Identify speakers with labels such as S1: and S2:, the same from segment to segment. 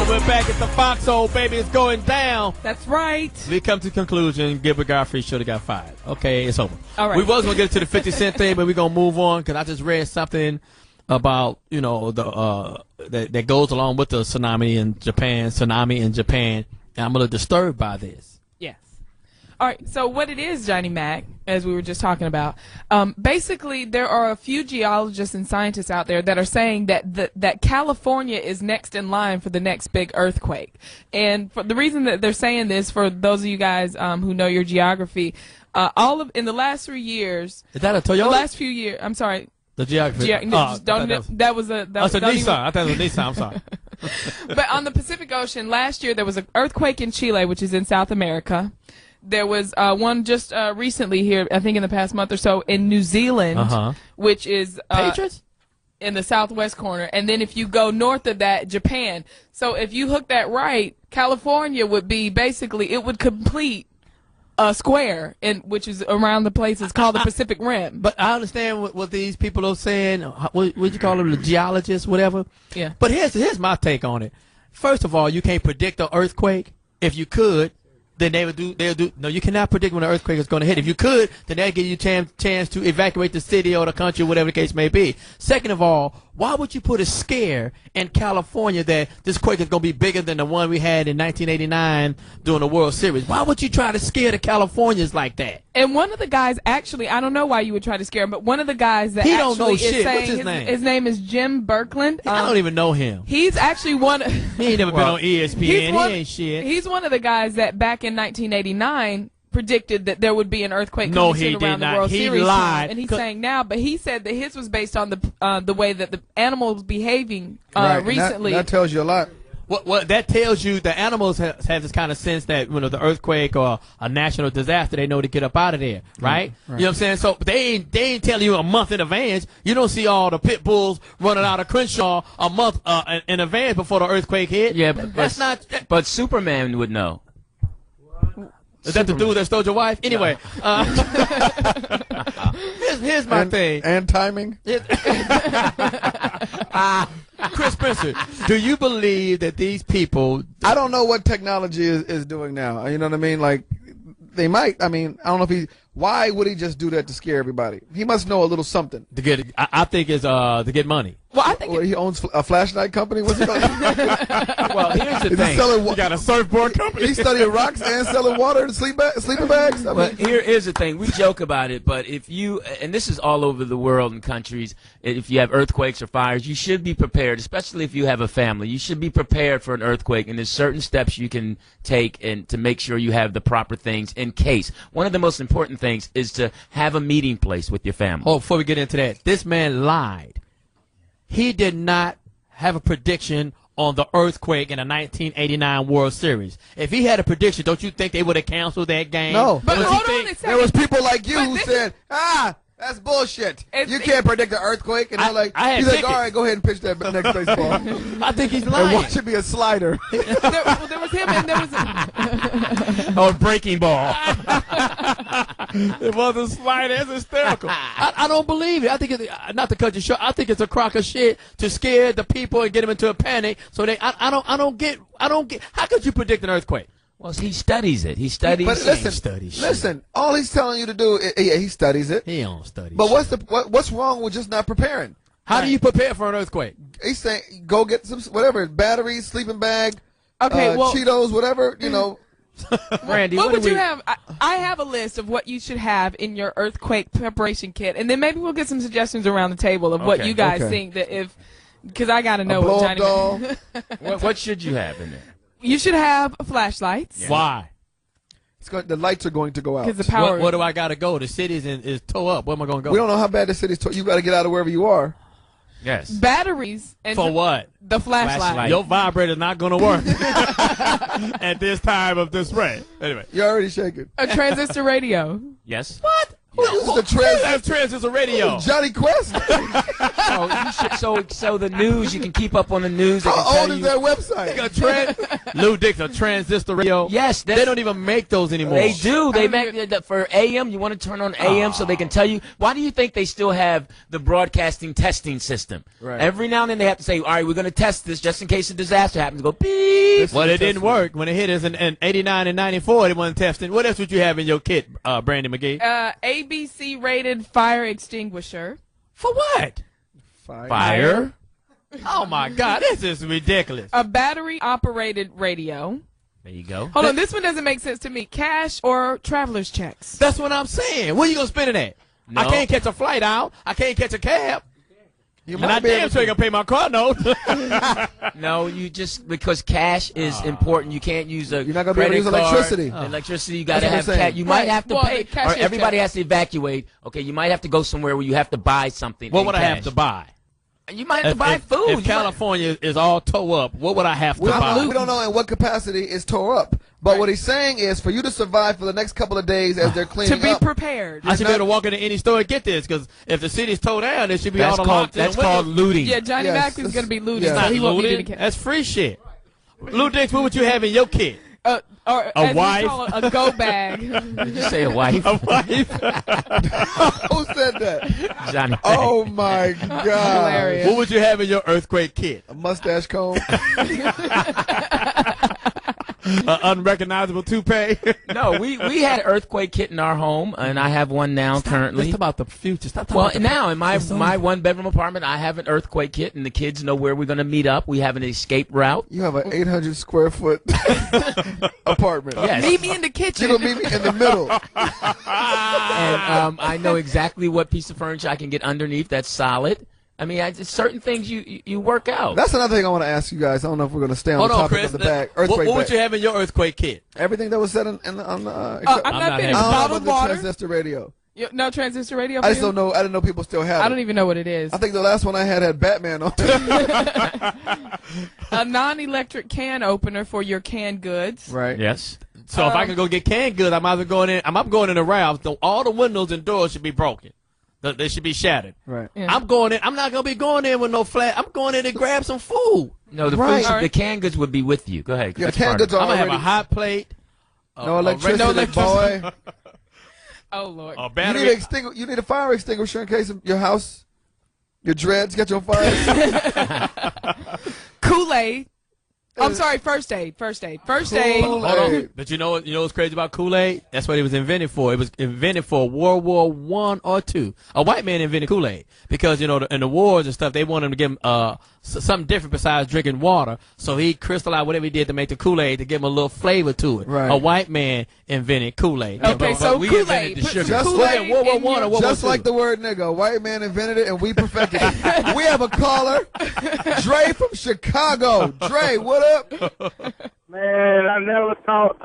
S1: We're back at the Foxxhole, baby. It's going down.
S2: That's right.
S1: We come to the conclusion, Gilbert Godfrey should have got fired. Okay, it's over.
S2: All right.
S1: We was going to get to the 50 Cent thing, but we're going to move on because I just read something about, you know, the that goes along with the tsunami in Japan, and I'm a little disturbed by this.
S2: Yes. All right, so what it is, Johnny Mac, as we were just talking about, basically there are a few geologists and scientists out there that are saying that California is next in line for the next big earthquake. And for the reason that they're saying this, for those of you guys who know your geography, in the last 3 years...
S1: Is that a Toyota?
S2: The last few years, I'm sorry.
S1: The geography.
S2: That was a
S1: Nissan. I thought it was Nissan. I'm sorry.
S2: But on the Pacific Ocean, last year there was an earthquake in Chile, which is in South America. There was one just recently here, I think in the past month or so, in New Zealand, which is in the southwest corner. And then if you go north of that, Japan. So if you hook that right, California would be basically, it would complete a square, which is around the place. It's called the Pacific Rim.
S1: But I understand what these people are saying. What you call them, the geologists, whatever.
S2: Yeah.
S1: But here's my take on it. First of all, you can't predict an earthquake. If you could, then they'll do. No, you cannot predict when an earthquake is going to hit. If you could, then they'll give you a chance to evacuate the city or the country, whatever the case may be. Second of all, why would you put a scare in California that this quake is going to be bigger than the one we had in 1989 during the World Series? Why would you try to scare the Californians like that?
S2: And one of the guys, actually, I don't know why you would try to scare him, but one of the guys that
S1: he
S2: actually
S1: don't know
S2: is
S1: shit.
S2: saying
S1: What's his name?
S2: His name is Jim Birkland.
S1: I don't even know him.
S2: He's actually one.
S1: He ain't never been on ESPN. He ain't shit.
S2: He's one of the guys that back in 1989 predicted that there would be an earthquake coming soon around the World Series.
S1: He lied.
S2: And he's saying now, but he said that his was based on the way that the animal was behaving recently.
S3: That tells you a lot.
S1: What that tells you, the animals have this kind of sense that when the earthquake or a national disaster, they know to get up out of there, right? You know what I'm saying? So they ain't telling you a month in advance. You don't see all the pit bulls running out of Crenshaw a month in advance before the earthquake hit.
S4: Yeah, but Superman would know.
S1: Is that the dude that stole your wife? Anyway, here's my thing.
S3: And timing.
S1: Chris Spencer, do you believe that these people...
S3: I don't know what technology is doing now. You know what I mean? Like, they might. I mean, I don't know if he... Why would he just do that to scare everybody? He must know a little something.
S1: To get, I think it's to get money.
S2: Well, I think
S3: he owns a flashlight company. What's he called?
S4: Well, here's the thing.
S1: You got a surfboard company.
S3: He's studying rocks and selling water and sleeping bags.
S4: Well, here's the thing. We joke about it, but if you, and this is all over the world and countries, if you have earthquakes or fires, you should be prepared, especially if you have a family. You should be prepared for an earthquake, and there's certain steps you can take and to make sure you have the proper things in case. One of the most important things is to have a meeting place with your family.
S1: Oh, before we get into that, this man lied. He did not have a prediction on the earthquake in the 1989 World Series. If he had a prediction, don't you think they would have canceled that game?
S3: No.
S2: But hold on a second.
S3: There was people like you who said, that's bullshit. You can't predict an earthquake. And they're like, he's like, all right, go ahead and pitch that next baseball.
S1: I think he's lying.
S3: And watch it be a slider.
S2: there was him and there was
S1: or breaking ball. It was a slider. It's hysterical. I don't believe it. I think it's, not to cut you short, I think it's a crock of shit to scare the people and get them into a panic. So I don't get. How could you predict an earthquake?
S4: Well, he studies it. He studies.
S3: But listen. All he's telling you to do, he studies it.
S1: He don't study.
S3: But what's wrong with just not preparing?
S1: How do you prepare for an earthquake?
S3: He's saying go get some whatever batteries, sleeping bag, Cheetos, whatever. You know.
S4: Randy,
S2: what would you have? I have a list of what you should have in your earthquake preparation kit, and then maybe we'll get some suggestions around the table of what you guys think that because I got to know what Johnny.
S3: Doll.
S4: What should you have in there?
S2: You should have flashlights.
S1: Yeah. Why?
S3: The lights are going to go out.
S2: Because the power.
S1: Where do I got to go? The city's is toe up. Where am I going to go?
S3: We don't know how bad the city's toe. You got to get out of wherever you are.
S4: Yes.
S2: Batteries. And
S1: for what?
S2: The flashlight.
S1: Your vibrator's not going to work at this time of this rain. Anyway.
S3: You're already shaking.
S2: A transistor radio.
S4: Yes.
S1: What?
S3: Who's the
S1: Transistor radio?
S3: Johnny Quest?
S4: So the news, you can keep up on the news. They can
S3: How
S4: tell
S3: old is
S4: you-
S3: their website?
S1: Lou Dick's a transistor radio.
S4: Yes,
S1: They don't even make those anymore.
S4: They do. They make for AM. You want to turn on AM so they can tell you. Why do you think they still have the broadcasting testing system?
S3: Right.
S4: Every now and then they have to say, all right, we're going to test this just in case a disaster happens. Go beep.
S1: Well, it didn't work when it hit us in 89 and 94. They wasn't testing. What else would you have in your kit, Brandy McGee?
S2: ABC rated fire extinguisher.
S1: For what?
S3: Fire.
S1: Oh my God, this is ridiculous.
S2: A battery operated radio.
S4: There you go.
S2: Hold on, this one doesn't make sense to me. Cash or traveler's checks?
S1: That's what I'm saying. Where you gonna spend it at?
S4: No.
S1: I can't catch a flight out. I can't catch a cab.
S3: You
S1: And I damn sure you can pay my car note.
S4: No, you just because cash is important. You can't use a
S3: You're not gonna be able to use
S4: credit card.
S3: electricity.
S4: Electricity, you got to
S3: That's
S4: have
S3: what I'm
S4: cash.
S3: saying.
S4: You might have to
S2: Well,
S4: pay,
S2: the cashier
S4: or everybody
S2: check.
S4: has to evacuate. Okay, you might have to go somewhere where you have to buy something.
S1: What
S4: in
S1: would I have
S4: cash.
S1: to buy?
S4: You might have to buy food.
S1: If California is all tore up, what would I have to buy?
S3: We don't know in what capacity it's tore up. But what he's saying is for you to survive for the next couple of days as they're
S2: To
S3: cleaning
S2: be
S3: up.
S2: prepared.
S1: I should be able to walk into any store and get this, because if the city's tore down, there should be
S4: That's
S1: all the
S4: called
S1: locked in
S4: that's
S1: the
S4: called
S1: windows.
S4: looting.
S2: Yeah, Johnny
S3: Yes,
S2: Mac is
S3: that's-
S2: going to be looted,
S3: yeah.
S2: so
S1: Not
S2: he won't be
S1: looted.
S2: doing the
S1: That's free shit. Lou Dix, what would you have in your kit?
S2: or
S1: A
S2: as we
S1: wife?
S2: call it, a go bag.
S4: Did you say a wife?
S1: A wife?
S3: Who said that?
S4: Johnny.
S3: Oh my God.
S2: Hilarious.
S1: What would you have in your earthquake kit?
S3: A mustache comb.
S1: Unrecognizable toupee?
S4: No, we had an earthquake kit in our home, and I have one now currently.
S1: It's about the future. Stop talking
S4: Well,
S1: about the
S4: now in my
S1: It's so-
S4: my one bedroom apartment, I have an earthquake kit, and the kids know where we're going to meet up. We have an escape route.
S3: You have an 800 square foot apartment.
S4: Yes.
S2: Meet me in the
S3: You're
S2: kitchen.
S3: going to meet me in the middle.
S4: And I know exactly what piece of furniture I can get underneath that's solid. I mean, certain things you work out.
S3: That's another thing I want to ask you guys. I don't know if we're going to stay on
S1: Hold
S3: the
S1: on,
S3: topic
S1: Chris.
S3: of the bag.
S1: What
S3: Earthquake
S1: would
S3: bag.
S1: you have in your earthquake kit?
S3: Everything that was said on the
S2: I'm
S1: not
S2: not finished.
S1: having-
S3: I don't know
S2: Bottled
S3: about the
S2: water.
S3: transistor radio.
S2: No transistor radio for
S3: I just
S2: you?
S3: don't know. I didn't know people still have
S2: I
S3: it.
S2: don't even know what it is.
S3: I think the last one I had Batman on it.
S2: A non-electric can opener for your canned goods.
S3: Right.
S4: Yes.
S1: So if I can go get canned goods, I might as well go in. I'm going in the Ralphs. So all the windows and doors should be broken. They should be shattered.
S3: Right.
S2: Yeah.
S1: I'm going in. I'm not gonna be going in with no flat. I'm going in to grab some food.
S4: No, the
S3: Right.
S4: food, the canned goods would be with you. Go ahead.
S3: Yeah,
S4: That's
S3: canned
S4: part of
S3: goods
S4: it.
S3: are
S1: I'm gonna have
S3: already.
S1: a hot plate.
S3: No electricity,
S1: no electricity.
S3: boy.
S2: Oh, Lord.
S1: A
S3: You
S1: battery.
S3: need, you need a fire extinguisher in case of your house, your dreads get your fire.
S2: Kool-Aid. I'm sorry, first aid. First aid. First aid.
S3: Kool-Aid.
S1: Hold on. But you know what's crazy about Kool-Aid? That's what it was invented for. It was invented for World War I or II. A white man invented Kool-Aid because, in the wars and stuff, they wanted him to give him something different besides drinking water. So he crystallized whatever he did to make the Kool-Aid to give him a little flavor to it.
S3: Right.
S1: A white man invented Kool-Aid.
S2: Okay,
S1: But
S2: so
S1: we
S2: Kool-Aid.
S1: invented the
S2: Put
S1: sugar.
S2: some
S3: Just
S2: Kool-Aid
S3: like
S1: World War
S2: in
S1: One or
S2: your-
S1: World War
S3: Just
S1: II.
S3: like the word nigga. A white man invented it and we perfected it. We have a caller. Dre from Chicago. Dre, what up?
S5: Man, I never thought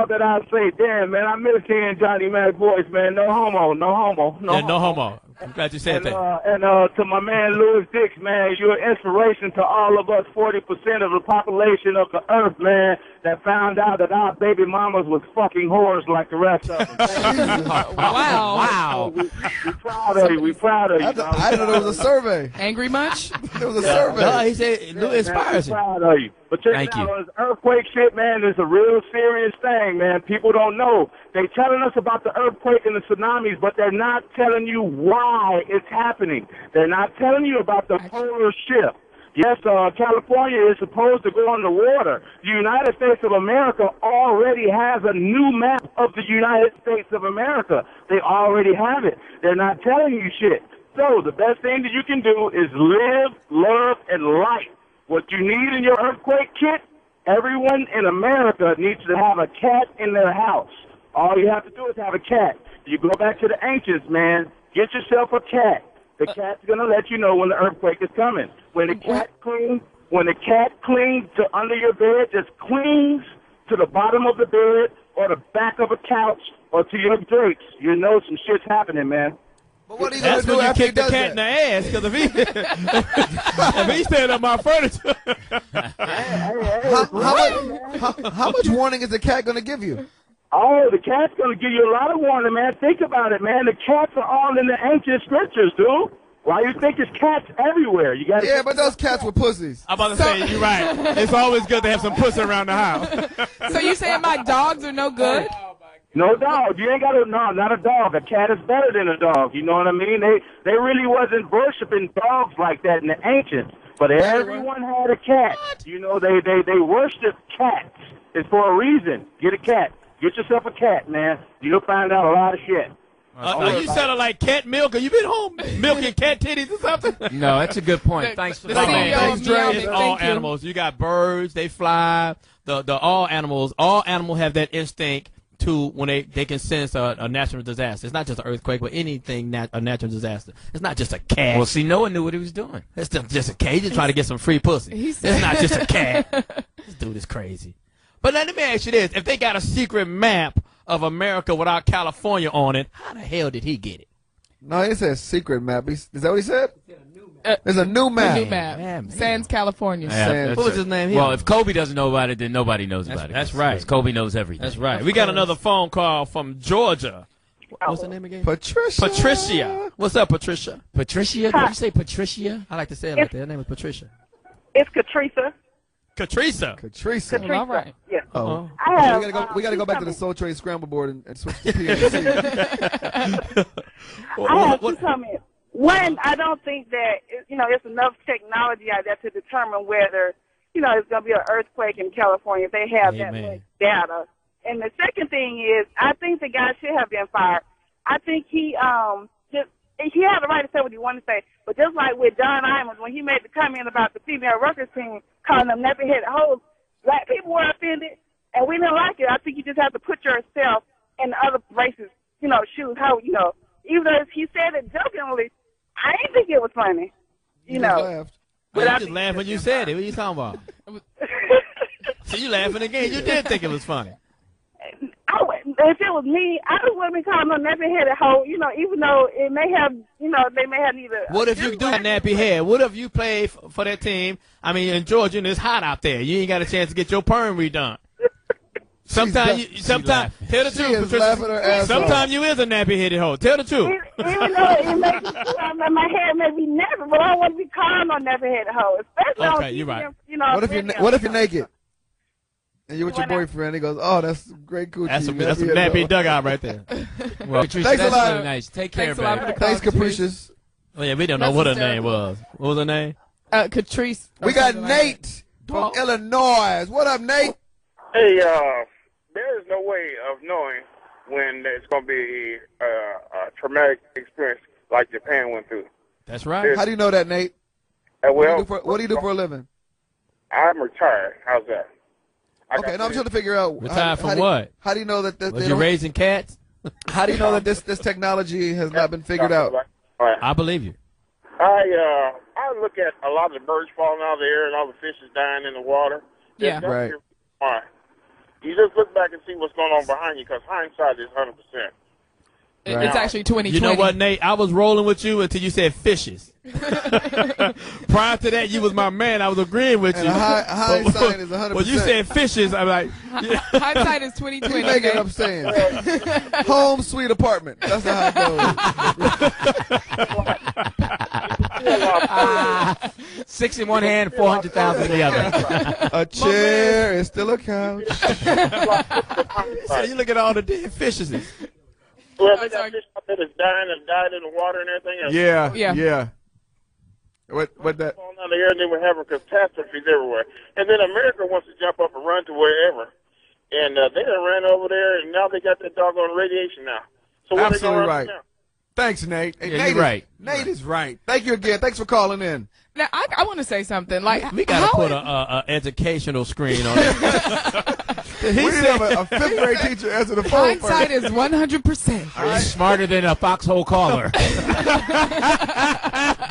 S5: that I'd say, damn, man, I miss hearing Johnny Mac's voice, man. No homo, no homo, no
S1: Yeah,
S5: homo.
S1: no homo. I'm glad you said that.
S5: And to my man Louis Dix, man, you're an inspiration to all of us 40% of the population of the earth, man, that found out that our baby mamas was fucking whores like the rest of them.
S2: Wow.
S1: Wow.
S5: We proud of you. We proud of you.
S3: I didn't know there was a survey.
S2: Angry much?
S3: There was a survey.
S1: No, he said Lou inspires
S5: man,
S1: him.
S5: we proud of you. But check
S4: Thank
S5: it out,
S4: you.
S5: this earthquake shit, man, is a real serious thing, man. People don't know. They telling us about the earthquake and the tsunamis, but they're not telling you why it's happening. They're not telling you about the polar shift. Yes, California is supposed to go underwater. The United States of America already has a new map of the United States of America. They already have it. They're not telling you shit. So the best thing that you can do is live, love, and life. What you need in your earthquake kit, everyone in America needs to have a cat in their house. All you have to do is have a cat. You go back to the ancients, man. Get yourself a cat. The cat's gonna let you know when the earthquake is coming. When the cat clings to under your bed, just clings to the bottom of the bed or the back of a couch or to your drapes, you know some shit's happening, man.
S3: But what are you going
S1: That's
S3: to do
S1: when you
S3: after he
S1: kick the
S3: does
S1: cat in the
S3: that?
S1: ass, because if he's standing up my furniture.
S3: How much warning is the cat going to give you?
S5: Oh, the cat's going to give you a lot of warning, man. Think about it, man. The cats are all in the ancient scriptures, dude. Why you think it's cats everywhere? You got
S3: Yeah, but those cats were pussies.
S1: I'm about to say, you're right. It's always good to have some pussy around the house.
S2: So you saying my dogs are no good?
S5: No dog. You ain't got to, no, not a dog. A cat is better than a dog. You know what I mean? They really wasn't worshiping dogs like that in the ancients. But everyone had a cat. You know, they worship cats. It's for a reason. Get a cat. Get yourself a cat, man. You'll find out a lot of shit.
S1: Are you sounding like cat milk? Have you been home milking cat titties or something?
S4: No, that's a good point. Thanks for
S2: the
S4: that.
S2: CEO of Meowming,
S1: It's all
S2: thank you.
S1: animals. You got birds, they fly. All animals have that instinct to when they can sense a natural disaster. It's not just an earthquake, but anything a natural disaster. It's not just a cat.
S4: Well, see, Noah knew what he was doing.
S1: It's just a cat. He's just trying to get some free pussy. It's not just a cat. This dude is crazy. But let me ask you this: if they got a secret map of America without California on it, how the hell did he get it?
S3: No, he said secret map. Is that what he said? There's a new map.
S2: A new map.
S1: Man.
S2: Sans California.
S3: Sans-
S1: What was his name?
S4: Well, if Kobe doesn't know about it, then nobody knows about it.
S1: That's right.
S4: 'Cause Kobe knows everything.
S1: That's right. We got another phone call from Georgia. What's her name again?
S3: Patricia.
S1: Patricia. What's up, Patricia?
S4: Patricia? Did you say Patricia?
S1: I like to say it like that. Her name is Patricia.
S6: It's Katrisa.
S1: Catrica.
S3: Katrisa.
S2: Well, all right.
S6: Yeah.
S3: Oh.
S6: I have,
S3: We gotta go back to the Soul Train Scramble Board and switch to PNC.
S6: I have two comments. One, I don't think that, it's enough technology out there to determine whether, it's going to be an earthquake in California if they have that much data. And the second thing is, I think the guy should have been fired. I think he had the right to say what he wanted to say. But just like with Don Imus, when he made the comment about the female workers team calling them nappy-headed hoes, black people were offended, and we didn't like it. I think you just have to put yourself in the other races, shoes. How, even though he said it jokingly, I didn't think it was funny.
S3: You laughed.
S1: Well, you just laughed when you said it. What are you talking about? So you laughing again. You did think it was funny.
S6: If it was me, I just wouldn't be calling them nappy-headed hoe, even though it may have, they may have neither.
S1: What if you do have nappy hair? What if you play for that team? I mean, in Georgia, and it's hot out there. You ain't got a chance to get your perm redone. Sometimes, tell the truth, Patricia. Sometimes you is a nappy-headed hoe. Tell the truth.
S6: Even though it may be true, my hair may be nappy, but I don't want to be calling on nappy-headed hoe, especially on TV,
S1: you're right.
S3: What if you're naked? And you're with your boyfriend, he goes, "Oh, that's great coochie."
S1: That's some nappy dugout right there.
S4: Well, Patricia,
S3: Thanks a
S4: that's
S3: lot.
S4: really nice. Take care,
S2: Thanks a lot for
S4: baby.
S2: the call,
S3: Thanks, Capricious.
S1: Oh yeah, we don't know what her name was. What was her name?
S2: Catrice.
S3: We got Nate from Illinois. What up, Nate?
S7: Hey, there is no way of knowing when it's going to be a traumatic experience like Japan went through.
S1: That's right.
S3: How do you know that, Nate?
S7: Well,
S3: What do you do for a living?
S7: I'm retired. How's that?
S3: Okay, now I'm trying to figure out.
S1: Retired from what?
S3: How do you know that?
S1: Was you raising cats?
S3: How do you know that this technology has not been figured out?
S7: All right.
S1: I believe you.
S7: I look at a lot of the birds falling out of the air and all the fishes dying in the water.
S2: Yeah.
S3: Right.
S7: Why? You just look back and see what's going on behind you, because hindsight is 100%.
S2: It's actually 2020.
S1: You know what, Nate? I was rolling with you until you said fishes. Prior to that, you was my man. I was agreeing with you.
S3: And hindsight is 100%.
S1: When you said fishes, I'm like, yeah.
S2: Hindsight is 2020.
S3: You make it up saying. Home sweet apartment. That's how it goes.
S4: 6 in one hand, 400,000 in the other.
S3: A chair is still a couch.
S1: So you look at all the dead fishes.
S7: Well, they got fish out there that's dying and died in the water and everything.
S3: Yeah. What that?
S7: Falling out of the air, and they were having catastrophes everywhere. And then America wants to jump up and run to wherever. And they done ran over there, and now they got that doggone radiation now. So what
S3: Absolutely
S7: they
S3: right.
S7: Now?
S3: Thanks, Nate. Hey,
S4: Yeah,
S3: Nate
S4: you're right.
S3: Nate is right. Thank you again. Thanks for calling in.
S2: Now, I want to say something. Like,
S1: We got to put a educational screen on it.
S3: We didn't have a fifth grade teacher answer the phone first.
S2: hindsight is 100%.
S4: Are you smarter than a Foxxhole caller?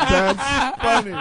S3: That's funny.